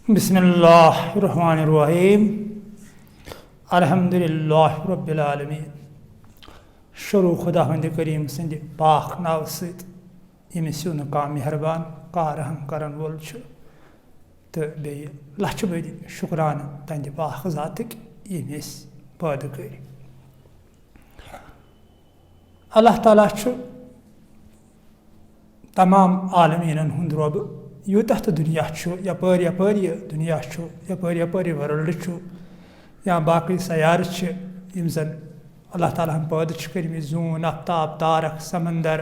बिस्मिल्लाहिर्रहमानिर्रहीम अल्हम्दुलिल्लाह रब्बिल आलमीन। शुरू खुदावंद करीम सद पाक नाव सत यमिस का मेहरबान का रहम करन वोल तो बे लछ बदी शुक्रान तंद पाक ज़ातक यमिस पैदा कर। अल्लाह ताला तमाम आलमीनन हुंद रब यूतः तो दुनिया यपर यपर दुनिया यपर यपर वर्ल्ड या बाकी सयार यम जन अल्लाह ताला पैदा कर्मि जून आफ्ताब तारक समंदर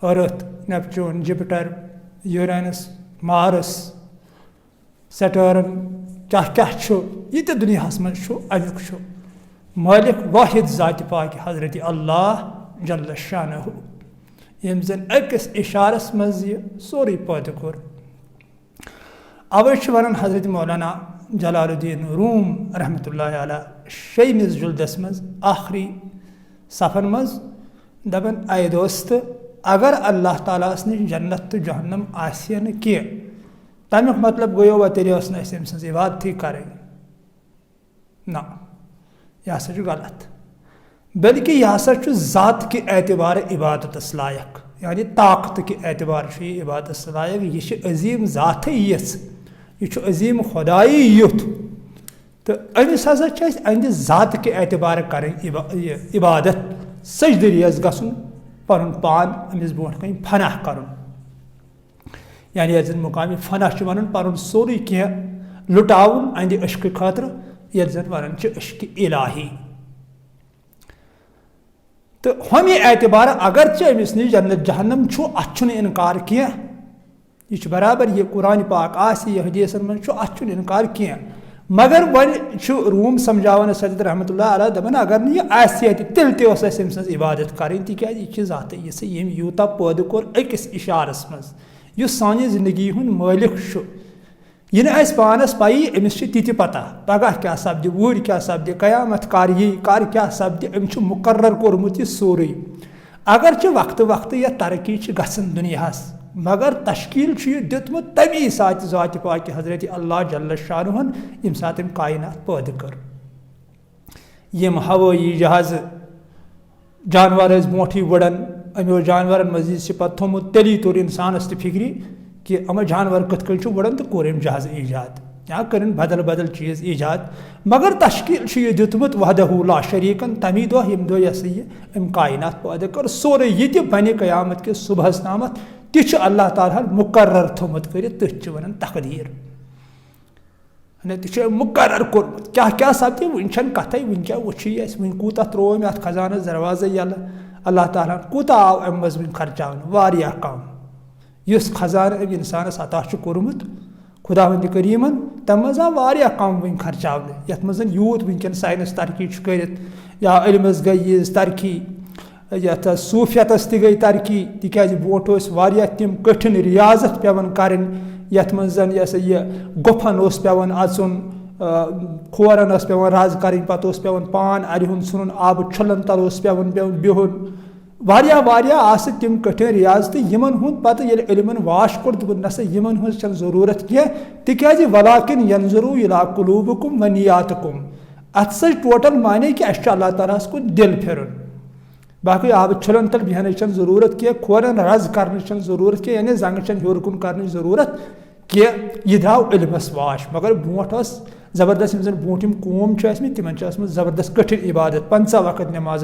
Earth Neptune Jupiter Uranus Mars Saturn क्या क्या यह दुनिया मज अमुक मालिक वाहिद ज़ात पाक हजरत अल्लाह जल्ल शानहु यम जन अकिस इशारस मज यह सोरे पैदा कोर। अवे वन हजरत मौलाना जलालुद्दीन रूम रहमतुल्लाह अलैह शेमिस जुल्दस मज आखिरी सफर मज दपन अय दोस्त अगर अल्लाह ताला निश जन्नत तो जहन्नम आसिया न कह तमुक मतलब गो व तेरे इबादत करें ना यह हसा गलत बल्कि यह हसा ज़ात के एतबार इबादत लायक यानी ताकत के एतबार इबादत लायक यह अजीम ज़ात यह अजीम खुदाई युथ तो अमिस हसा अहद ज़ात के एतबार करें इबादत सजदरियस गन पन पान अमिस ब्रोह कन फना कर यानी जन मुकामी फना वन पन सोरे कह लुटावन अहद अश्क खतर ये जन वन अश्क इलाही तो हम एतबार अगर अमिस नश जन्नत जहन्नम अत इनकार कह यह बराबर यह कुरान पाक यह हदीसन मन अत इनकार कह मगर वन रूम समझावन सदर रहमतुल्लाह अलैह दपन अगर यह तेल तम इबादत करें तिकाज यह ज़ात यम यूता पैदा कोर अकिस इशारस मज सानी जिंदगी हुंद मालिक यह पानस पाई अमिस ति पता पगह क्या सपद वुर क्या सपद कयामत कर क्या सपद अम मुकर्रर कोरमुत यह सोरे अगर वक्त वक्त यह तरक्की गसन दुनियास मगर तश्कील दितमुत तमी सात ज़ात पाक हजरत अल्लाह जल्ल शानुहुन यम सात कायनात पैदा कर यम हवाई जहाज जानवर ब्रोठी वड़न अमो जानवर मजीद पत थोमुत तेली तोर इंसानस फिक्री कि अम जानवर कथ वड़न तो कोर जहाज ईजाद या करन बदल बदल चीज़ ईजाद मगर तश्कील यह दितमुत वहदहु ला शरीकन तमी दो यम दो यह अम कायनात पैदा कर सोरे ये बने कयामत के सुबहस तामत ति अल्लाह ताला मुकर्रर थोमुत कर तथ वन तकदीर ति मुकर्रर कोरमुत क्या क्या सपद वन कथ वन क्या वुची वन कूत त्रोम अत खजानस दरवाज़ यल्ला अल्लाह ताला कूत आव अम मज वन खर्चान वारिया कम युस खजान अम इंसानस अता कोरमुत खुदावंद करीमन तम मज आव वारिया कम वन खर्चावन यथ मज यूत वनकन साइंस तरक्की कर या इल्मस गई तरक्की यथ सूफियतस गई तरक्की तिकाज ब्रोट तम कठिन रियाजत पेवन करें यथ मज यह गुफन पेवन अचुन खोरन पेवन रज करें पत पेवन पान अरहुन सुन आब छलन तल पेवन बिहुन वारिया वारिया तम कठिन रियाजत यमन हुंद पत इल्मन वाश कोर नसा यमन हुंज जरूरत कह तिकाज वलाकिन यंजुरु इला कुलूबिकुम व नियातिकुम अत टोटल माने कि अल्लाह ताला कुन दिल फिरन बाकी आब छलन तल बेहन जरूरत कह खोरन रज कर जरूरत कह यानी जंग हर कुन कर जरूरत कह यह द्राव इल्मस वाश मगर ब्रोट जबरदस्त यम जन ब्रोठम कौम तिम जबरदस्त कठिन इबादत 50 वक्त नमाज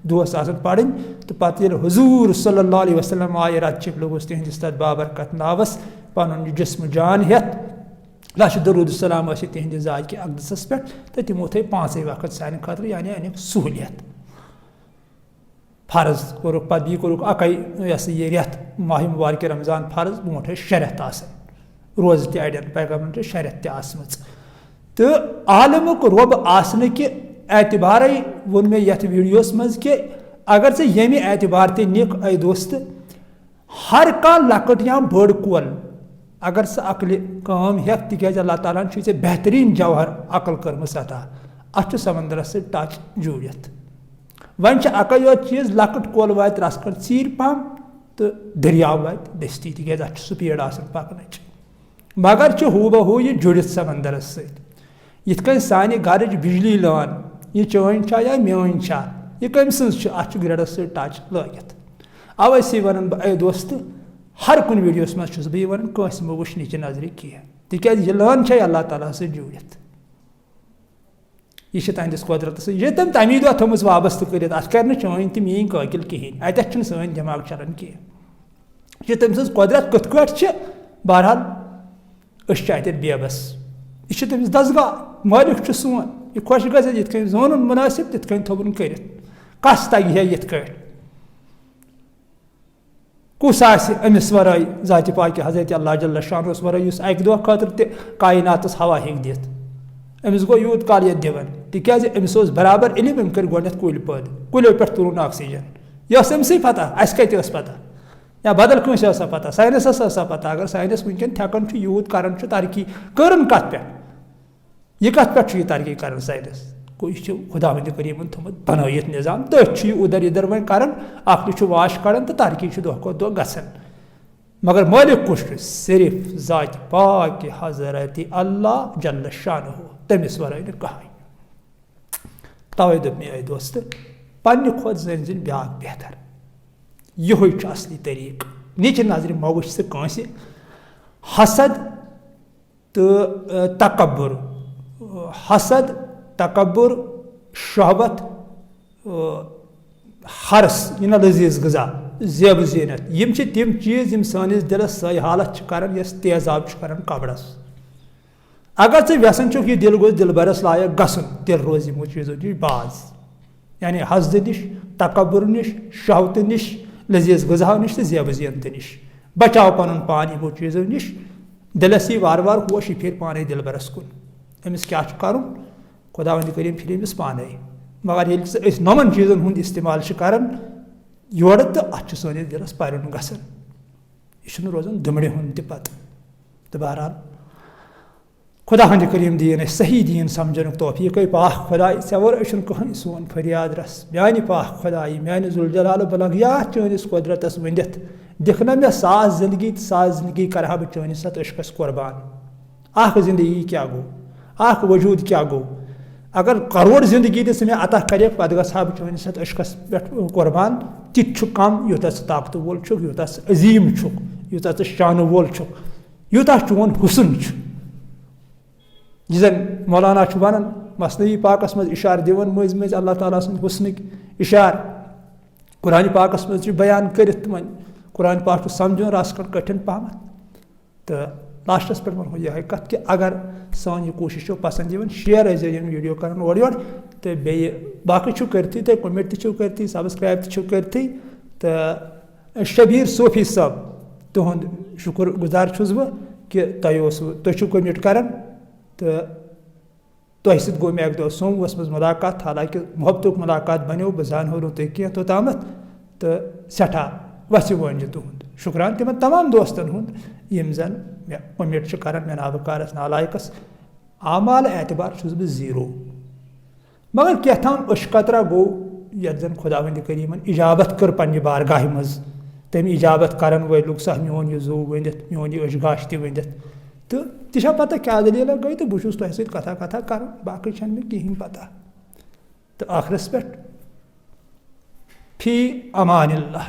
दोस पढ़ तो पत हुजूर सल्लल्लाहु अलैहि वसल्लम आय रच लोगोस तिहंदिस तथ बाबरकत नावस पन जिस्म जान हेत लाश दरूद सलाम तिहंद जाय कि अकदसस पे तो तमो थ 5 वक्त सान खतर यानी अनिक सहूलियत फर्ज कोरुक पत बी कोरुक अक यह रेत माह मुबारक रमजान फर्ज ब्रोट 6 रेत रोज तड़न पैगम्बर 6 रेत तो आलमुक रब आसने के एतबार वोन मे यथ वीडियोस मज के अगर से यमि एतबार ते निक अय दोस्त हर का लकट या बड़ कोल अगर से अकल काम हेक तिकाज अल्लाह ताला से बेहतरीन जवाहर अकल कर्मस अता अत समंदरस से टच जुड़ित वन अक चीज़ लकट कोल वात रसकट चीर पम तो दरियाव वात दस्ती तिकाज अत स्पीड आसन पकन मगर हू बहू यह जुड़ित समंदरस सत सानि घर बिजली लान यह चोन या मेन यह कम सज अत ग्रिडस सत टच लगित अवे सी वन बह दोस्त हर कुन वीडियोस मज बह वन कंस मो वुच नीचे नजर कह तिकाज यह लान अल्लाह ताला सत जुड़ित यह तुंदिस कुदरत यह तम तमी दह थोम वाबस्त कर अत कर चोन तो मीन काकिल कहें अत सन दिमाग चलान कह यह तम सज कुदरत कथ कट बहरहाल अत बेबस यह तमिस दसगा मालिक सोन यह खुश गि ये जोन मुनासिब तिथ थोन कर कस तगह ये कुस अमिस वराई जाति पाक हजरत अल्लाह जल्ल शान वराई अक दह खतर कायनात हवा हेक दित अमिस गो यूत काल ये दिवन तिकाज अमिस बराबर इलम अम कर गोडनेथ कुल पैद कुलो पे तुरुन ऑक्सीजन यह अमसे पता अस कत पता या बदल कंस पता साइंसस पता अगर साइंस वनकन थकान यूत कर तरक्की करन कत पे यह कत पे तरक्की कर साइंस यह खुदा करीमन थोमुत बनत निज़ाम तथ उधर इधर वन कर वाश कड़न तो तरक्की दह खो दह गसन मगर मालिक कुछ सिर्फ ज़ात पाक हजरत अल्लाह जल्ल शान तमिस वराई कहें तवे दोप मे दोस्त पन्ने खुद जन जन ब्या बेहतर यह असली तरीक नीचे नजर मवुच से कंस हसद तो तकब्बुर हसद तकब्बुर शहबत हर्स यह लजीज गजा जेब जीनत यम तिम चीज यम सानिस दिलस सही हालत कर तेजाब कर कबड़स अगर चे व्यसन चुक यह दिल गो दिलबरस लायक गसन दिल रोज यमो चीजों नश बाज यानी हसद नश तकब्बुर नश शहवत नश लजीज गजा नश तो जेब जीनत नश बचाव पन पान यमो चीजों नश दिलस यी वार वार होश यह फिर पाने दिलबरस कुन अमिस क्या कर खुदा करीम फिर अमिस पाने मगर ये नमन चीज़न हूँ इस्तेमाल कर योर तो अत सनिस दिलस परुन गसन यह रोजान दुमड़े हूँ पत तो बहरहाल खुदा करीम दीन सही दीन समझन तौफीक पाक खुदाई ऐ वर कहें सोन फरियाद रस मानि पाक खुदाई मानि जुल जलाल बलग या चनिस कुदरतस वंदित दिखना मे सास जिंदगी करहा बह चनिस इश्कस कुर्बान जिंदगी क्या गो वजूद क्या गो अगर करोड़ जिंदगी दिस मे अता करे पद गहा बह चनिस इश्कस पे कुर्बान तित कम यूत ताकत वोल यूत अजीम यूत शान वोल यूत चोन हुसन यह जन मौलाना वन मसनवी पाकस मज इशार दिवन मज मज अल्लाह ताला सुन हुस्निक इशार कुरान पाकस मज बयान करित वन कुरान पाक समझुन रस कठिन पहम तो लास्टस पे वो यह कत कि अगर सान यह कोशिश पसंद यन शेयर यम वीडियो कर ओर योर तो बे बाकी करती तो कमेंट करती सब्सक्राइब करती तो शबीर सोफी साहब तुंद शुक्र गुजार बह कि तुम कमेंट कर तो तुह सत गो मे अक दह सोमवस मज मुलाकात हालांकि मोहब्बत मुलाकात बनो बह जानहो तुह कह तोताम तो सठा वसी वन तुंद शुक्रान तिम तमाम दोस्तन हुंद यम जन मे कमेंट कर मे नाबकारस नालायकस आमाल एतबार बह जीरो मगर कथाम अशकतरा गो ये जन खुदा करीमन इजाबत कर पन्ने बारगाह मज तम इजाबत कर वोल सह मोन यह जू वनित मोन यह अशगाश तह वनित तो ता पता क्या दलील गई तो बहुत तुह सत कथा कथा कर बाकी मे कहें पता तो आखिरस पे फी अमानिल्लाह।